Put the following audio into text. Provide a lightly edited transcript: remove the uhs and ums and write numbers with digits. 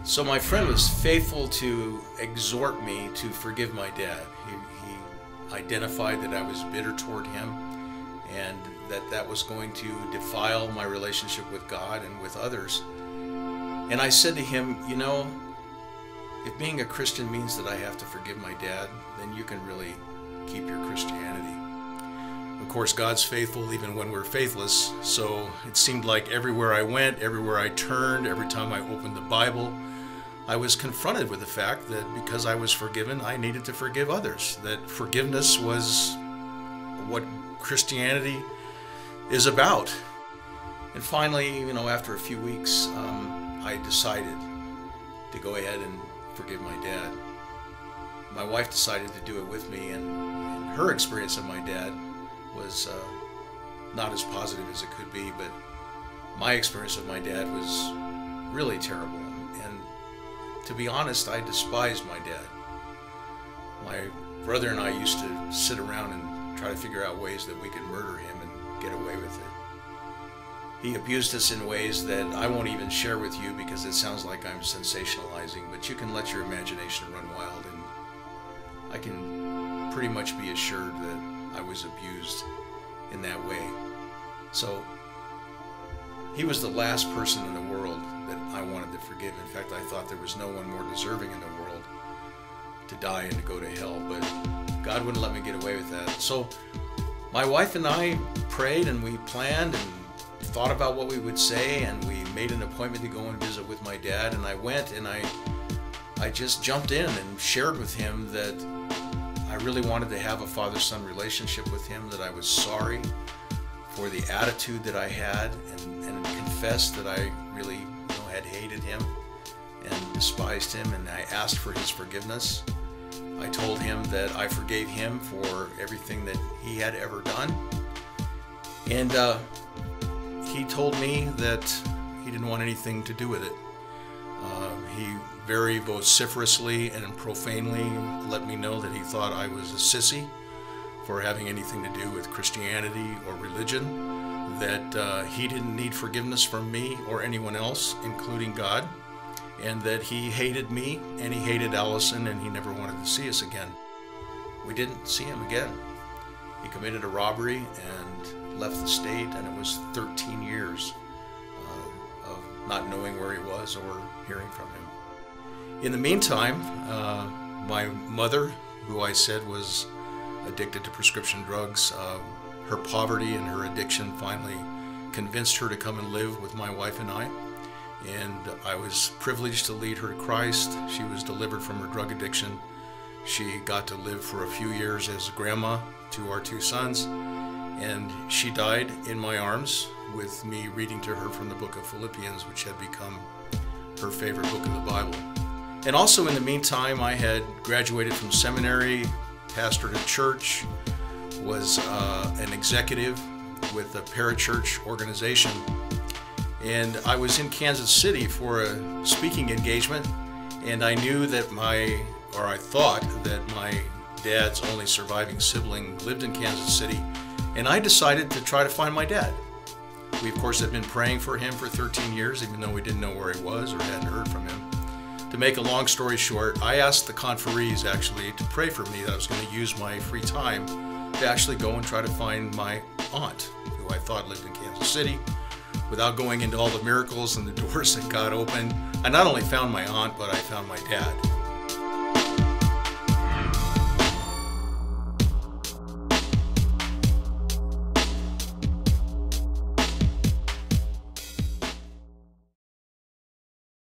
So my friend was faithful to exhort me to forgive my dad. He identified that I was bitter toward him and that was going to defile my relationship with God and with others. And I said to him, you know, if being a Christian means that I have to forgive my dad, then you can really keep your Christianity. Of course, God's faithful even when we're faithless, so it seemed like everywhere I went, everywhere I turned, every time I opened the Bible, I was confronted with the fact that because I was forgiven, I needed to forgive others, that forgiveness was what Christianity is about. And finally, you know, after a few weeks, I decided to go ahead and forgive my dad. My wife decided to do it with me, and her experience of my dad was not as positive as it could be, but my experience of my dad was really terrible. And to be honest, I despised my dad. My brother and I used to sit around and try to figure out ways that we could murder him and get away with it. He abused us in ways that I won't even share with you because it sounds like I'm sensationalizing, but you can let your imagination run wild, and I can pretty much be assured that I was abused in that way. So he was the last person in the world that I wanted to forgive. In fact, I thought there was no one more deserving in the world to die and to go to hell, but God wouldn't let me get away with that. So my wife and I prayed and we planned and thought about what we would say, and we made an appointment to go and visit with my dad, and I went and I just jumped in and shared with him that I really wanted to have a father-son relationship with him, that I was sorry for the attitude that I had, and confessed that I really had hated him and despised him, and I asked for his forgiveness. I told him that I forgave him for everything that he had ever done, and he told me that he didn't want anything to do with it. He very vociferously and profanely let me know that he thought I was a sissy for having anything to do with Christianity or religion, that he didn't need forgiveness from me or anyone else, including God, and that he hated me and he hated Allison and he never wanted to see us again. We didn't see him again. He committed a robbery and left the state, and it was 13 years of not knowing where he was or hearing from him. In the meantime, my mother, who I said was addicted to prescription drugs, her poverty and her addiction finally convinced her to come and live with my wife and I. And I was privileged to lead her to Christ. She was delivered from her drug addiction. She got to live for a few years as grandma to our two sons. And she died in my arms with me reading to her from the book of Philippians, which had become her favorite book of the Bible. And also in the meantime, I had graduated from seminary, pastored a church, was an executive with a parachurch organization. And I was in Kansas City for a speaking engagement, and I knew that I thought that my dad's only surviving sibling lived in Kansas City, and I decided to try to find my dad. We, of course, had been praying for him for 13 years, even though we didn't know where he was or hadn't heard from him. To make a long story short, I asked the conferees actually to pray for me, that I was going to use my free time to actually go and try to find my aunt, who I thought lived in Kansas City. Without going into all the miracles and the doors that God opened, I not only found my aunt, but I found my dad.